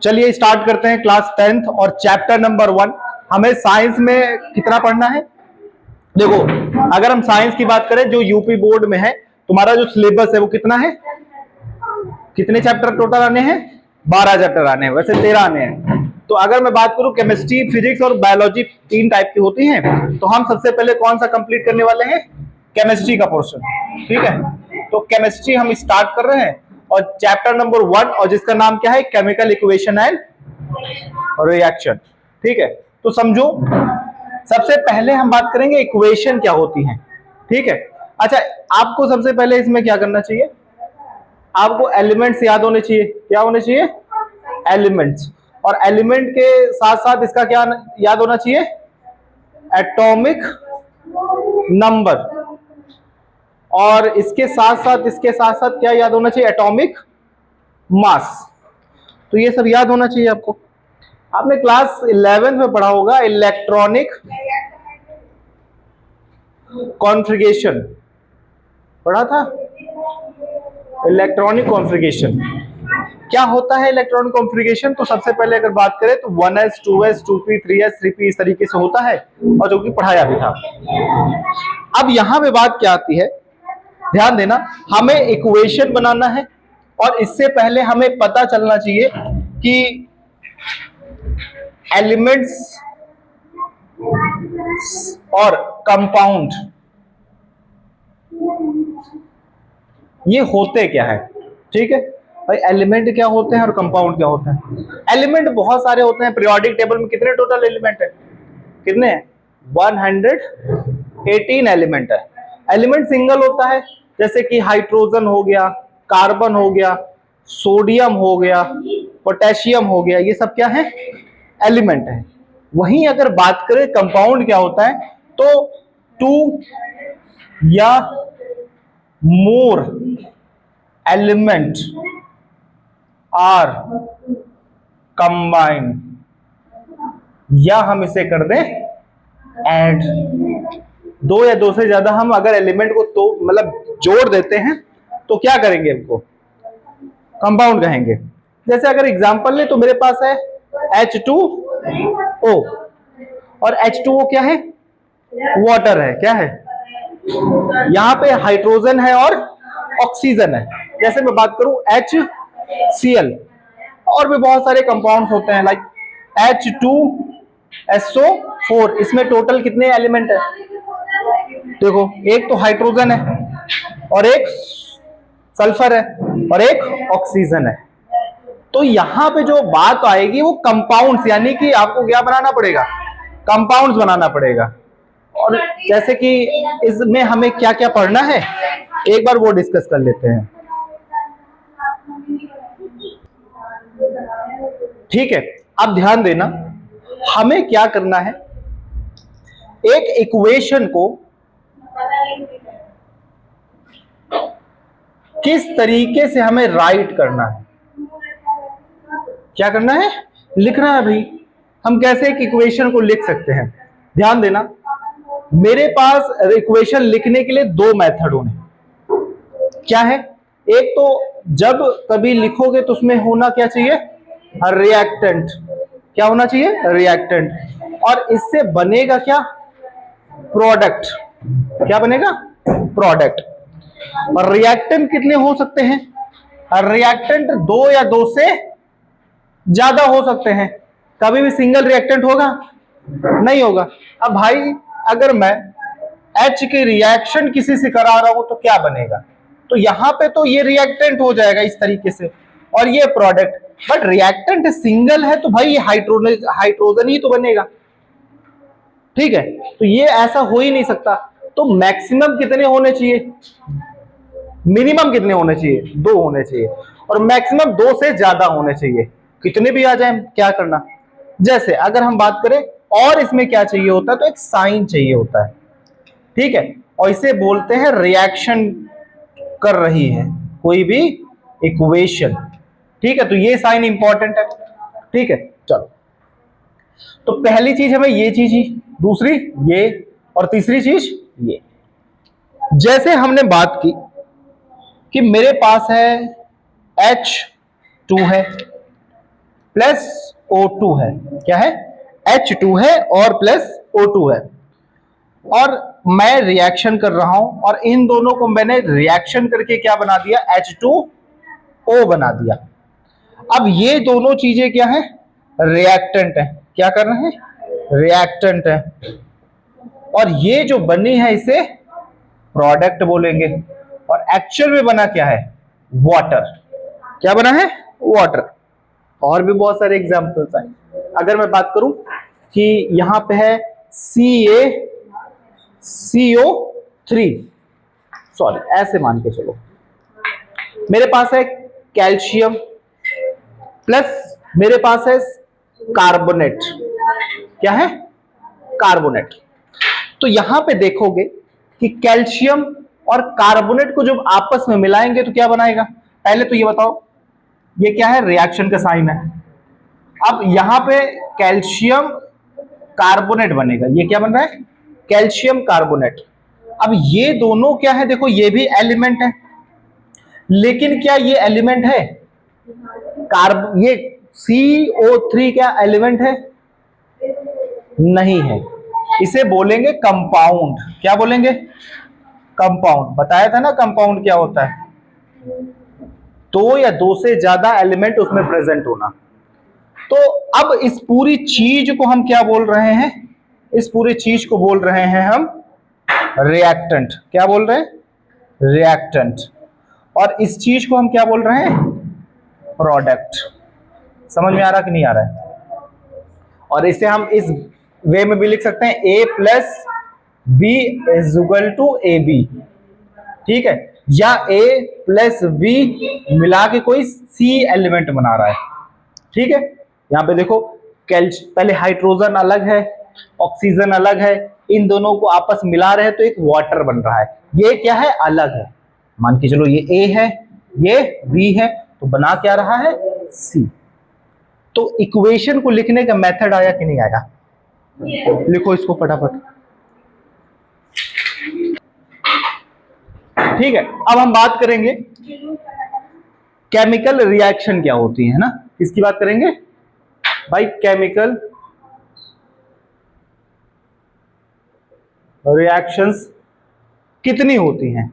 चलिए स्टार्ट करते हैं क्लास 10th और चैप्टर नंबर 1। हमें साइंस में कितना पढ़ना है? देखो, अगर हम साइंस की बात करें जो यूपी बोर्ड में है, तुम्हारा जो सिलेबस है वो कितना है? कितने चैप्टर टोटल आने हैं? 12 चैप्टर आने हैं, वैसे 13 आने हैं। तो अगर मैं बात करूं, केमिस्ट्री, फिजिक्स और बायोलॉजी 3 टाइप की होती हैं, तो हम सबसे पहले कौन सा कंप्लीट करने वाले हैं? केमिस्ट्री का पोर्शन। ठीक है, तो केमिस्ट्री हम स्टार्ट कर रहे हैं और चैप्टर नंबर 1, और जिसका नाम क्या है? Chemical equation and reaction. ठीक है, तो समझो, सबसे पहले हम बात करेंगे इक्वेशन क्या होती है। ठीक है, अच्छा, आपको सबसे पहले इसमें क्या करना चाहिए? आपको एलिमेंट्स याद होने चाहिए। क्या होने चाहिए? एलिमेंट्स। और एलिमेंट के साथ साथ इसका क्या याद होना चाहिए? Atomic number. और इसके साथ साथ क्या याद होना चाहिए? Atomic mass. तो ये सब याद होना चाहिए आपको। आपने क्लास 11 में पढ़ा होगा इलेक्ट्रॉनिक कॉन्फ़िगरेशन, पढ़ा था? इलेक्ट्रॉनिक कॉन्फ़िगरेशन क्या होता है? इलेक्ट्रॉनिक कॉन्फ़िगरेशन, तो सबसे पहले अगर बात करें तो 1s 2s 2p 3s 3p इस तरीके से होता है, और जो कि पढ़ाया भी था। अब यहां पे बात क्या आती है, ध्यान देना, हमें इक्वेशन बनाना है, और इससे पहले हमें पता चलना चाहिए कि एलिमेंट्स और कंपाउंड ये होते क्या है। ठीक है भाई, एलिमेंट क्या होते हैं और कंपाउंड क्या होते हैं? एलिमेंट बहुत सारे होते हैं। पीरियोडिक टेबल में कितने टोटल एलिमेंट है? कितने हैं? 118 एलिमेंट है। एलिमेंट सिंगल होता है, जैसे कि हाइड्रोजन हो गया, कार्बन हो गया, सोडियम हो गया, पोटेशियम हो गया, ये सब क्या है? एलिमेंट है। वहीं अगर बात करें कंपाउंड क्या होता है, तो 2 या मोर एलिमेंट आर कंबाइंड, या हम इसे कर दें ऐड। 2 या 2 से ज्यादा हम अगर एलिमेंट को तो मतलब जोड़ देते हैं तो क्या करेंगे? हमको कंपाउंड कहेंगे। जैसे अगर एग्जांपल ले तो मेरे पास है H2O, और H2O क्या है? वाटर है। क्या है? यहां पे हाइड्रोजन है और ऑक्सीजन है। जैसे मैं बात करूं HCl, और भी बहुत सारे कंपाउंड्स होते हैं, लाइक H2SO4। इसमें टोटल कितने एलिमेंट है? देखो, एक तो हाइड्रोजन है, और एक सल्फर है, और एक ऑक्सीजन है। तो यहां पे जो बात आएगी वो कंपाउंड्स, यानी कि आपको क्या बनाना पड़ेगा? कंपाउंड्स बनाना पड़ेगा। और जैसे कि इसमें हमें क्या क्या पढ़ना है, एक बार वो डिस्कस कर लेते हैं। ठीक है, अब ध्यान देना, हमें क्या करना है, एक इक्वेशन को किस तरीके से हमें राइट करना है। क्या करना है? लिखना है भाई। हम कैसे एक इक्वेशन को लिख सकते हैं? ध्यान देना, मेरे पास इक्वेशन लिखने के लिए 2 मेथड होने। क्या है? एक तो जब कभी लिखोगे तो उसमें होना क्या चाहिए? रिएक्टेंट। क्या होना चाहिए? रिएक्टेंट। और इससे बनेगा क्या? प्रोडक्ट। क्या बनेगा? प्रोडक्ट। और रिएक्टेंट कितने हो सकते हैं? रिएक्टेंट 2 या 2 से ज्यादा हो सकते हैं। कभी भी सिंगल रिएक्टेंट होगा? नहीं होगा। अब भाई, अगर मैं H के रिएक्शन किसी से करा रहा हूं तो क्या बनेगा? तो यहां पे तो ये रिएक्टेंट हो जाएगा इस तरीके से, और ये प्रोडक्ट। बट रिएक्टेंट सिंगल है तो भाई ये हाइड्रोजन ही तो बनेगा। ठीक है, तो ये ऐसा हो ही नहीं सकता। तो मैक्सिमम कितने होने चाहिए? मिनिमम कितने होने चाहिए? 2 होने चाहिए, और मैक्सिमम 2 से ज्यादा होने चाहिए। कितने भी आ जाए, क्या करना? जैसे अगर हम बात करें, और इसमें क्या चाहिए होता है, तो एक साइन चाहिए होता है। ठीक है, और इसे बोलते हैं रिएक्शन कर रही है कोई भी इक्वेशन। ठीक है, तो ये साइन इंपॉर्टेंट है। ठीक है, चलो, तो पहली चीज हमें ये चीज ही, दूसरी ये, और तीसरी चीज ये। जैसे हमने बात की कि मेरे पास है H2 है प्लस O2 है। क्या है? H2 है और प्लस O2 है। और मैं रिएक्शन कर रहा हूं और इन दोनों को मैंने रिएक्शन करके क्या बना दिया? H2O बना दिया। अब ये दोनों चीजें क्या है? रिएक्टेंट है। क्या कर रहे हैं? रिएक्टेंट है। और ये जो बनी है इसे प्रोडक्ट बोलेंगे। और एक्चुअल में बना क्या है? वाटर। क्या बना है? वाटर। और भी बहुत सारे एग्जांपल्स हैं। अगर मैं बात करूं कि यहां पे है CaCO3, सॉरी ऐसे मान के चलो, मेरे पास है कैल्शियम प्लस मेरे पास है कार्बोनेट। क्या है? कार्बोनेट। तो यहां पे देखोगे कि कैल्शियम और कार्बोनेट को जब आपस में मिलाएंगे तो क्या बनाएगा? पहले तो ये बताओ, ये क्या है? रिएक्शन का साइन है। अब यहां पे कैल्शियम कार्बोनेट बनेगा। ये क्या बन रहा है? Calcium carbonate. अब ये दोनों क्या है? देखो ये भी एलिमेंट है, लेकिन क्या ये एलिमेंट है? ये CO3 क्या एलिमेंट है? नहीं है। इसे बोलेंगे कंपाउंड। क्या बोलेंगे? कंपाउंड। बताया था ना कंपाउंड क्या होता है? दो या दो से ज्यादा एलिमेंट उसमें प्रेजेंट होना। तो अब इस पूरी चीज को हम क्या बोल रहे हैं? इस पूरी चीज को बोल रहे हैं हम रिएक्टेंट। क्या बोल रहे हैं? रिएक्टेंट। और इस चीज को हम क्या बोल रहे हैं? प्रोडक्ट। समझ में आ रहा कि नहीं आ रहा है? और इसे हम इस वे में भी लिख सकते हैं A plus B is equal to AB। ठीक है? या A प्लस B मिला के कोई C एलिमेंट बना रहा है। ठीक है? यहां पे देखो पहले हाइड्रोजन अलग है, ऑक्सीजन अलग है, इन दोनों को आपस मिला रहे हैं तो एक वाटर बन रहा है। ये क्या है? अलग है। मान के चलो ये A है, ये B है, तो बना क्या रहा है? C। तो इक्वेशन को लिखने का मेथड आया कि नहीं आया? लिखो इसको फटाफट। ठीक है, अब हम बात करेंगे केमिकल रिएक्शन क्या होती है ना? किसकी बात करेंगे भाई? केमिकल रिएक्शंस कितनी होती हैं?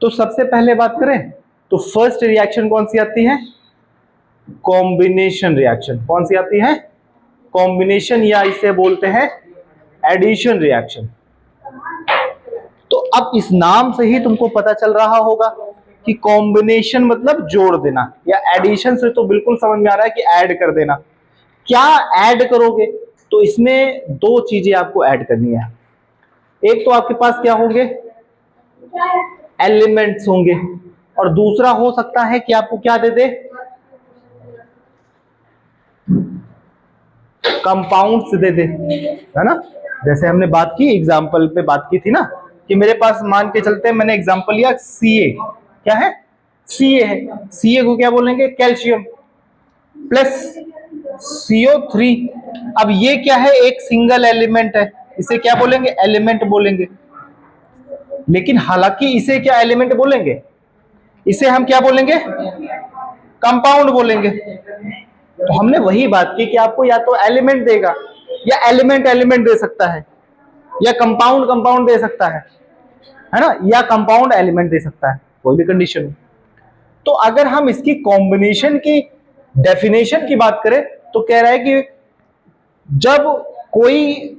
तो सबसे पहले बात करें तो फर्स्ट रिएक्शन कौन सी आती है? Combination reaction. कौन सी आती है? कॉम्बिनेशन, या इसे बोलते हैं एडिशन रिएक्शन। तो अब इस नाम से ही तुमको पता चल रहा होगा कि कॉम्बिनेशन मतलब जोड़ देना, या एडिशन से तो बिल्कुल समझ में आ रहा है कि ऐड कर देना। क्या ऐड करोगे? तो इसमें दो चीजें आपको ऐड करनी है। एक तो आपके पास क्या होंगे? एलिमेंट्स होंगे, और दूसरा हो सकता है कि आपको क्या दे दे? कंपाउंड्स दे दे, है ना? जैसे हमने बात की, एग्जांपल पे बात की थी ना, कि मेरे पास मान के चलते हैं, मैंने एग्जांपल लिया Ca। क्या है? Ca है। Ca को क्या बोलेंगे? Calcium plus CO3। अब ये क्या है? एक सिंगल एलिमेंट है, इसे क्या बोलेंगे? एलिमेंट बोलेंगे। लेकिन हालांकि इसे क्या एलिमेंट बोलेंगे? इसे हम क्या बोलेंगे? कंपाउंड बोलेंगे। तो हमने वही बात की कि आपको या तो एलिमेंट देगा, या एलिमेंट एलिमेंट दे सकता है, या कंपाउंड कंपाउंड दे सकता है ना? या कंपाउंड एलिमेंट दे सकता है, कोई भी कंडीशन। तो अगर हम इसकी कॉम्बिनेशन की डेफिनेशन की बात करें तो कह रहा है कि जब कोई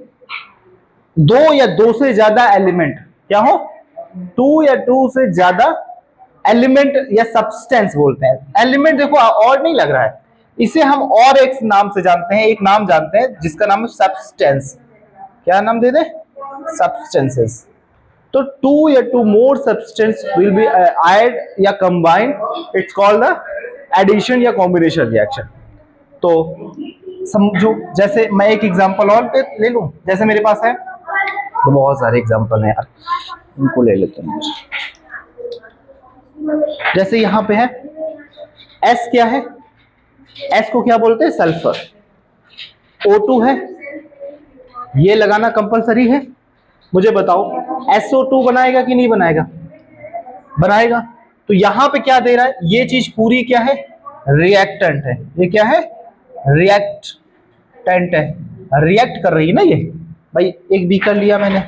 दो या दो से ज्यादा एलिमेंट क्या हो? टू या टू से ज्यादा एलिमेंट या सब्सटेंस बोलते हैं। एलिमेंट देखो और नहीं लग रहा है, इसे हम और एक नाम से जानते हैं, एक नाम जानते हैं जिसका नाम है सब्सटेंस। क्या नाम दे दे? सब्सटेंसेस। तो टू या two more substance will be add या combine, it's called the addition या कॉम्बिनेशन रिएक्शन। तो समझो, जैसे मैं एक एग्जांपल और ले लूं, जैसे मेरे पास है, तो बहुत सारे एग्जांपल हैं यार, इनको ले लेते हैं। जैसे यहां पे है S। क्या है? S को क्या बोलते हैं? सल्फर। O2 है, ये लगाना कंपलसरी है। मुझे बताओ SO2 बनाएगा कि नहीं बनाएगा? बनाएगा। तो यहां पे क्या दे रहा है, ये चीज पूरी क्या है, रिएक्टेंट है। ये क्या है, रिएक्टेंट है, रिएक्ट कर रही है ना ये। भाई एक बीकर लिया मैंने,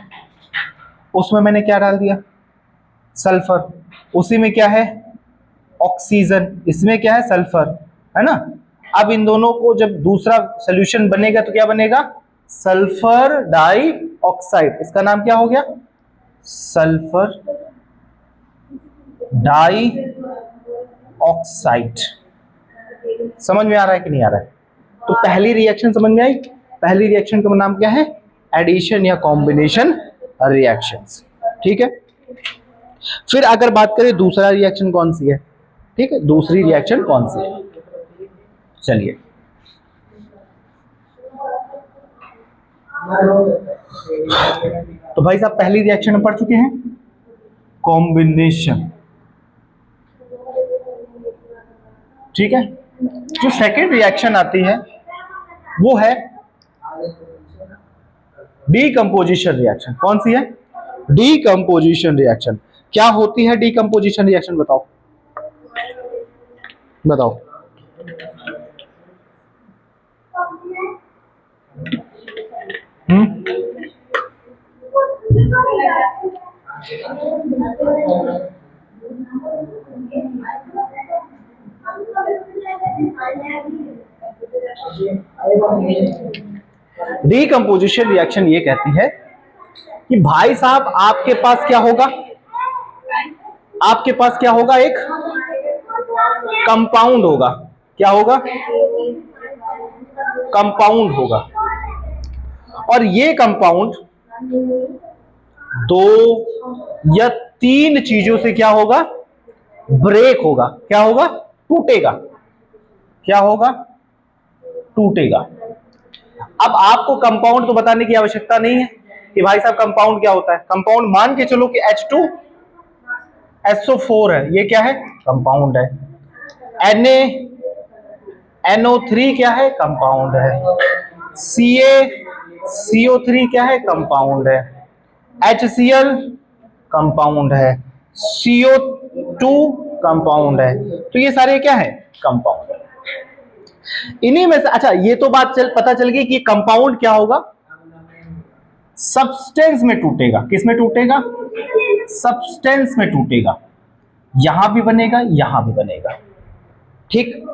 उसमें मैंने क्या डाल दिया, सल्फर, उसी में क्या है, ऑक्सीजन, इसमें क्या है, सल्फर, है ना। अब इन दोनों को जब दूसरा सोल्यूशन बनेगा तो क्या बनेगा, सल्फर डाइऑक्साइड। इसका नाम क्या हो गया, सल्फर डाइऑक्साइड। समझ में आ रहा है कि नहीं आ रहा है? तो पहली रिएक्शन समझ में आई। पहली रिएक्शन का नाम क्या है, एडिशन या कॉम्बिनेशन रिएक्शंस। ठीक है, फिर अगर बात करें दूसरा रिएक्शन कौन सी है, ठीक है, दूसरी रिएक्शन कौन सी है, चलिए। तो भाई साहब पहली रिएक्शन में पढ़ चुके हैं, कॉम्बिनेशन। ठीक है, जो सेकेंड रिएक्शन आती है वो है डीकंपोजिशन रिएक्शन। कौन सी है, डीकंपोजिशन रिएक्शन। क्या होती है डीकंपोजिशन रिएक्शन, बताओ बताओ। डीकंपोजिशन रिएक्शन ये कहती है कि भाई साहब आपके पास क्या होगा, आपके पास क्या होगा, एक कंपाउंड होगा। क्या होगा, कंपाउंड होगा। और ये कंपाउंड दो या तीन चीजों से क्या होगा, ब्रेक होगा। क्या होगा, टूटेगा। क्या होगा, टूटेगा। अब आपको कंपाउंड तो बताने की आवश्यकता नहीं है कि भाई साहब कंपाउंड क्या होता है। कंपाउंड मान के चलो कि H2SO4 है, ये क्या है, कंपाउंड है। NaNO3 क्या है, कंपाउंड है। CaCO3 क्या है, कंपाउंड है। HCl कंपाउंड है। CO2 कंपाउंड है। तो ये सारे क्या है, कंपाउंड है। इन्हीं में से, अच्छा ये तो बात पता चल गई कि कंपाउंड क्या होगा, सब्सटेंस में टूटेगा। किस में टूटेगा, सब्सटेंस में टूटेगा। यहां भी बनेगा, यहां भी बनेगा। ठीक,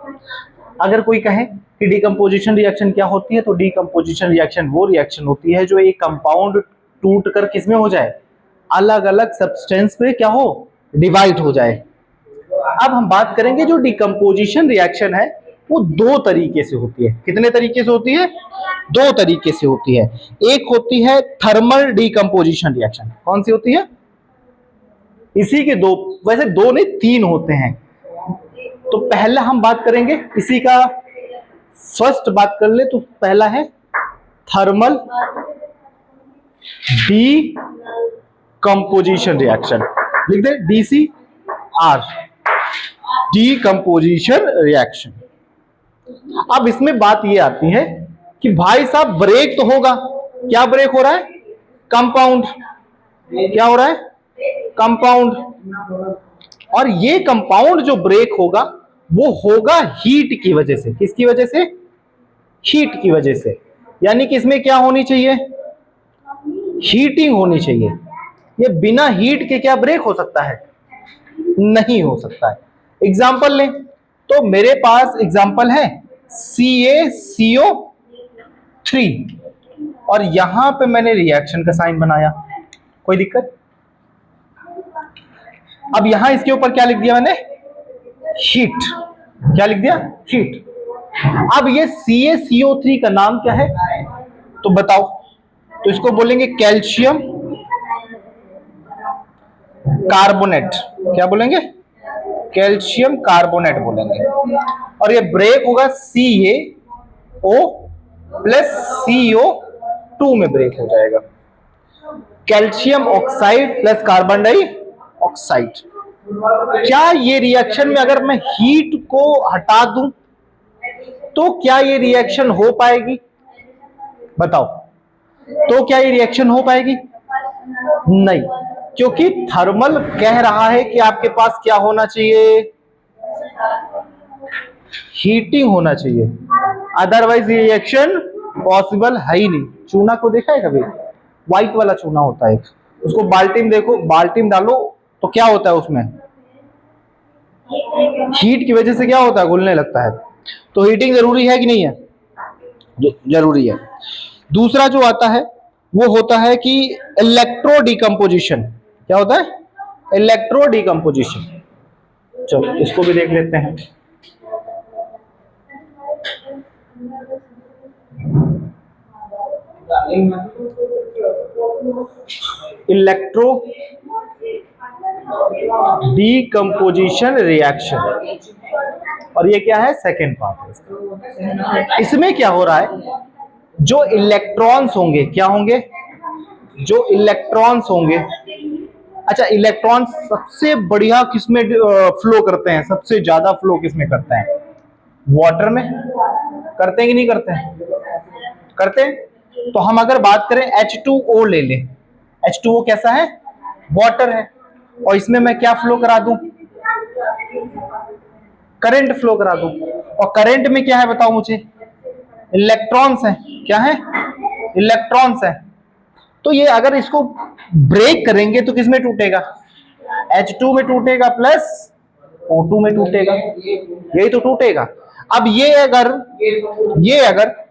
अगर कोई कहे कि डीकंपोजिशन रिएक्शन क्या होती है, तो डीकंपोजिशन रिएक्शन वो रिएक्शन होती है जो एक कंपाउंड टूट कर किसमें हो जाए, अलग अलग सब्सटेंस पे क्या हो, डिवाइड हो जाए। अब हम बात करेंगे जो डीकंपोजिशन रिएक्शन है वो दो तरीके से होती है। कितने तरीके से होती है, दो तरीके से होती है। एक होती है थर्मल डीकंपोजिशन रिएक्शन। कौन सी होती है, इसी के दो, वैसे दो नहीं तीन होते हैं। तो पहला हम बात करेंगे इसी का, फर्स्ट बात कर ले तो पहला है थर्मल डीकंपोजिशन रिएक्शन। लिख दे DCR, डीकंपोजिशन रिएक्शन। अब इसमें बात ये आती है कि भाई साहब ब्रेक तो होगा। क्या ब्रेक हो रहा है, कंपाउंड। क्या हो रहा है, कंपाउंड। और ये कंपाउंड जो ब्रेक होगा वो होगा हीट की वजह से। किसकी वजह से, हीट की वजह से। यानी कि इसमें क्या होनी चाहिए, हीटिंग होनी चाहिए। ये बिना हीट के क्या ब्रेक हो सकता है, नहीं हो सकता है। एग्जाम्पल लें तो मेरे पास एग्जाम्पल है CaCO3 और यहां पे मैंने रिएक्शन का साइन बनाया, कोई दिक्कत। अब यहां इसके ऊपर क्या लिख दिया मैंने, हीट। क्या लिख दिया, हीट। अब ये CaCO3 का नाम क्या है, तो बताओ। तो इसको बोलेंगे कैल्शियम कार्बोनेट। क्या बोलेंगे, कैल्शियम कार्बोनेट बोलेंगे। और ये ब्रेक होगा CaO प्लस CO2 में ब्रेक हो जाएगा। Calcium oxide plus carbon dioxide. क्या ये रिएक्शन में अगर मैं हीट को हटा दूं तो क्या ये रिएक्शन हो पाएगी, बताओ। तो क्या ये रिएक्शन हो पाएगी, नहीं। क्योंकि थर्मल कह रहा है कि आपके पास क्या होना चाहिए, हीटिंग होना चाहिए, अदरवाइज ये रिएक्शन पॉसिबल है ही नहीं। चूना को देखा है कभी, व्हाइट वाला चूना होता है, उसको बाल्टी में देखो, बाल्टी में डालो तो क्या होता है उसमें, हीट की वजह से क्या होता है, घुलने लगता है। तो हीटिंग जरूरी है कि नहीं है, जरूरी है। दूसरा जो आता है वो होता है कि इलेक्ट्रो डिकम्पोजिशन। क्या होता है, इलेक्ट्रो डिकम्पोजिशन। चलो इसको भी देख लेते हैं। इलेक्ट्रो डिकम्पोजिशन रिएक्शन, और ये क्या है, सेकेंड पार्ट है। इसमें क्या हो रहा है, जो इलेक्ट्रॉन्स होंगे, क्या होंगे, जो इलेक्ट्रॉन्स होंगे। अच्छा, इलेक्ट्रॉन सबसे बढ़िया किसमें फ्लो करते हैं, सबसे ज्यादा फ्लो किसमें करते हैं, वाटर में। करते हैं कि नहीं करते हैं, करते हैं। तो हम अगर बात करें H2O ले लें, H2O कैसा है, वाटर है, और इसमें मैं क्या फ्लो करा दूं, करंट फ्लो करा दूं। और करंट में क्या है बताओ मुझे, इलेक्ट्रॉन्स है। क्या है, इलेक्ट्रॉन्स है। तो ये अगर इसको ब्रेक करेंगे तो किसमें टूटेगा, H2 में टूटेगा प्लस O2 में टूटेगा, यही तो टूटेगा। अब ये अगर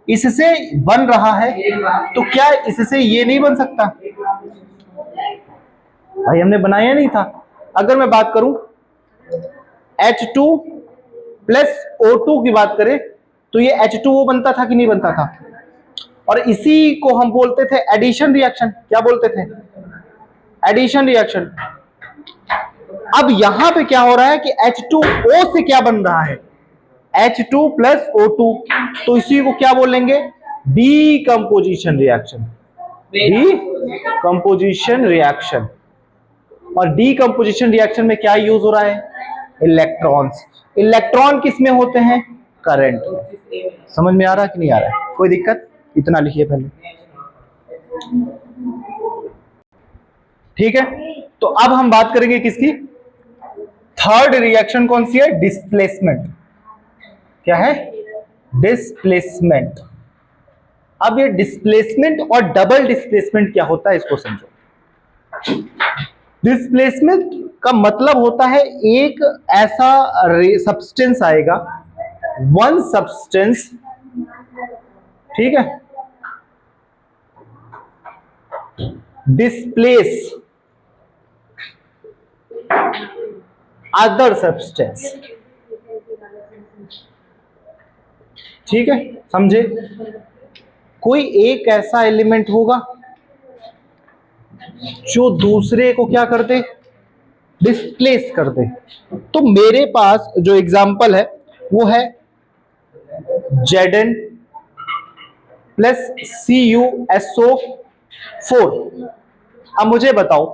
इससे बन रहा है तो क्या इससे ये नहीं बन सकता, भाई हमने बनाया नहीं था। अगर मैं बात करूं H2 प्लस O2 की बात करें तो ये H2O बनता था कि नहीं बनता था, और इसी को हम बोलते थे एडिशन रिएक्शन। क्या बोलते थे, एडिशन रिएक्शन। अब यहां पे क्या हो रहा है कि H2O से क्या बन रहा है, H2 प्लस O2, तो इसी को क्या बोलेंगे, डीकंपोजिशन रिएक्शन, डीकंपोजिशन रिएक्शन। और डीकंपोजिशन रिएक्शन में क्या यूज हो रहा है, इलेक्ट्रॉन्स। इलेक्ट्रॉन किस में होते हैं, करंट। समझ में आ रहा है कि नहीं आ रहा है, कोई दिक्कत, इतना लिखिए पहले, ठीक है। तो अब हम बात करेंगे किसकी, थर्ड रिएक्शन कौन सी है, डिस्प्लेसमेंट। क्या है, डिस्प्लेसमेंट। अब ये डिस्प्लेसमेंट और डबल डिस्प्लेसमेंट क्या होता है इसको समझो। डिस्प्लेसमेंट का मतलब होता है एक ऐसा सब्सटेंस आएगा, वन सब्सटेंस, ठीक है, डिस्प्लेस अदर सब्सटेंस, ठीक है, समझे। कोई एक ऐसा एलिमेंट होगा जो दूसरे को क्या कर दे, डिस्प्लेस कर दे। तो मेरे पास जो एग्जांपल है वो है Zn प्लस CuSO4। अब मुझे बताओ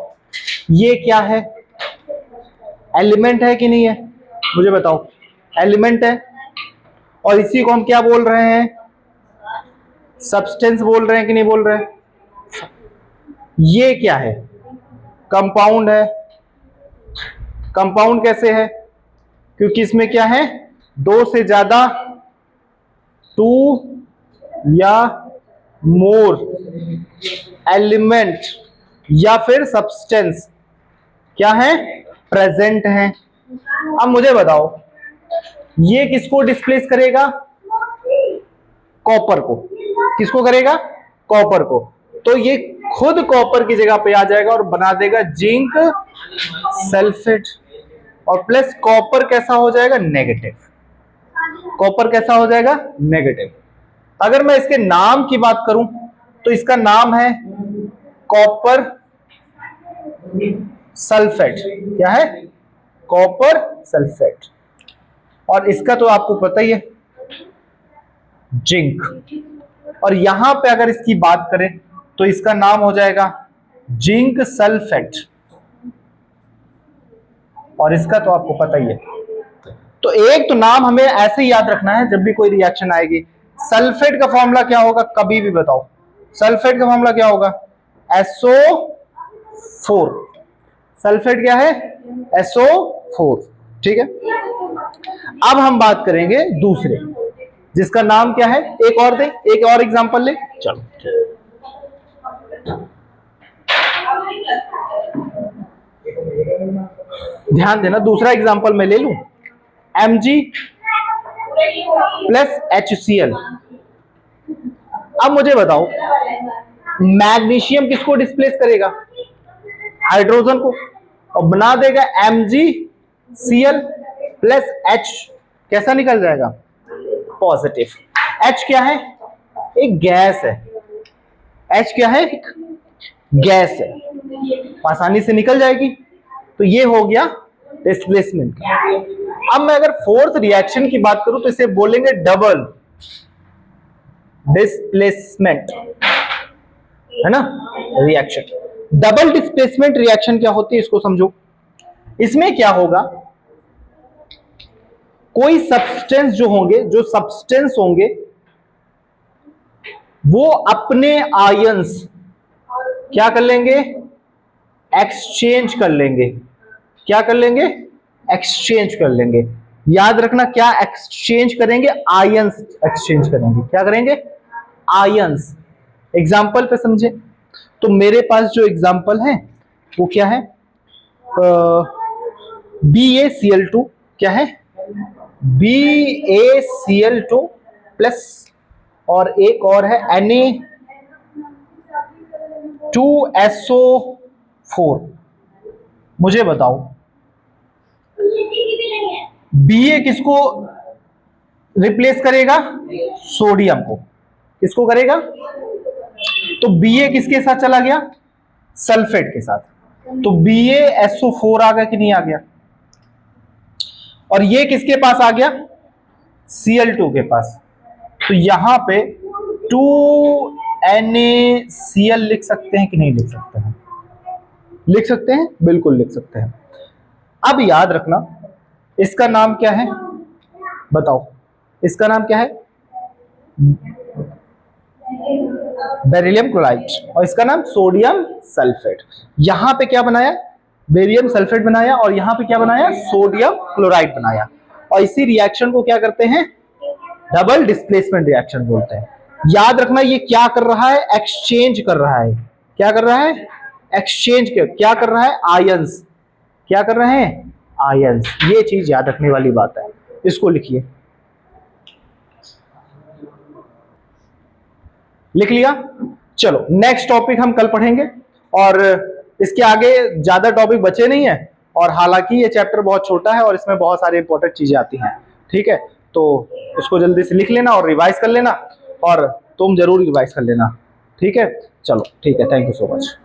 ये क्या है, एलिमेंट है कि नहीं है, मुझे बताओ, एलिमेंट है। और इसी को हम क्या बोल रहे हैं, सब्सटेंस बोल रहे हैं कि नहीं बोल रहे हैं। ये क्या है, कंपाउंड है। कंपाउंड कैसे है, क्योंकि इसमें क्या है, दो से ज्यादा, टू या मोर एलिमेंट या फिर सब्सटेंस क्या है, प्रेजेंट है। अब मुझे बताओ ये किसको डिस्प्लेस करेगा, कॉपर को। किसको करेगा, कॉपर को। तो ये खुद कॉपर की जगह पे आ जाएगा और बना देगा जिंक सल्फेट, और प्लस कॉपर कैसा हो जाएगा, नेगेटिव। कॉपर कैसा हो जाएगा, नेगेटिव। अगर मैं इसके नाम की बात करूं तो इसका नाम है कॉपर सल्फेट। क्या है, कॉपर सल्फेट। और इसका तो आपको पता ही है, जिंक। और यहां पे अगर इसकी बात करें तो इसका नाम हो जाएगा जिंक सल्फेट, और इसका तो आपको पता ही है। तो एक तो नाम हमें ऐसे ही याद रखना है जब भी कोई रिएक्शन आएगी। सल्फेट का फॉर्मूला क्या होगा, कभी भी बताओ, सल्फेट का फॉर्मूला क्या होगा, 4, सल्फेट क्या है, SO4, ठीक है। अब हम बात करेंगे दूसरे, जिसका नाम क्या है, एक और दे, एक और एग्जांपल ले, चलो। ध्यान देना, दूसरा एग्जांपल मैं ले लूं, Mg प्लस HCl। अब मुझे बताओ, मैग्नीशियम किसको डिस्प्लेस करेगा, हाइड्रोजन को, और बना देगा MgCl प्लस H, कैसा निकल जाएगा, पॉजिटिव। H क्या है, एक गैस है, H क्या है, एक गैस है, आसानी से निकल जाएगी। तो ये हो गया डिस्प्लेसमेंट का। अब मैं अगर फोर्थ रिएक्शन की बात करूं तो इसे बोलेंगे डबल डिस्प्लेसमेंट, है ना, रिएक्शन। डबल डिस्प्लेसमेंट रिएक्शन क्या होती है, इसको समझो। इसमें क्या होगा, कोई सब्सटेंस जो होंगे, जो सब्सटेंस होंगे, वो अपने आयंस क्या कर लेंगे, एक्सचेंज कर लेंगे। क्या कर लेंगे, एक्सचेंज कर लेंगे। याद रखना, क्या एक्सचेंज करेंगे, आयंस एक्सचेंज करेंगे। क्या करेंगे, आयंस। एग्जाम्पल पे समझे, तो मेरे पास जो एग्जाम्पल है वो क्या है, BaCl2, क्या है, BaCl2 प्लस, और एक और है Na2SO4। मुझे बताओ, Ba किसको रिप्लेस करेगा, सोडियम को। किसको करेगा, तो Ba किसके साथ चला गया, सल्फेट के साथ, तो BaSO4 आ गया कि नहीं आ गया, और ये किसके पास आ गया, Cl2 के पास। तो यहां पे 2NaCl लिख सकते हैं कि नहीं लिख सकते हैं, लिख सकते हैं, बिल्कुल लिख सकते हैं। अब याद रखना, इसका नाम क्या है, बताओ, इसका नाम क्या है, बेरिलियम क्लोराइड, और इसका नाम सोडियम सल्फेट। यहां पे क्या बनाया, बेरियम सल्फेट बनाया, और यहां पे क्या बनाया, सोडियम क्लोराइड बनाया। और इसी रिएक्शन को क्या करते हैं, डबल डिस्प्लेसमेंट रिएक्शन बोलते हैं। याद रखना, ये क्या कर रहा है, एक्सचेंज कर रहा है। क्या कर रहा है, एक्सचेंज क्या कर रहा है, आयंस। क्या कर रहे हैं, आयंस। ये चीज याद रखने वाली बात है, इसको लिखिए। लिख लिया, चलो नेक्स्ट टॉपिक हम कल पढ़ेंगे, और इसके आगे ज्यादा टॉपिक बचे नहीं है, और हालांकि ये चैप्टर बहुत छोटा है और इसमें बहुत सारी इंपॉर्टेंट चीजें आती हैं, ठीक है। तो इसको जल्दी से लिख लेना और रिवाइज कर लेना, और तुम जरूर रिवाइज कर लेना, ठीक है। चलो ठीक है, थैंक यू सो मच।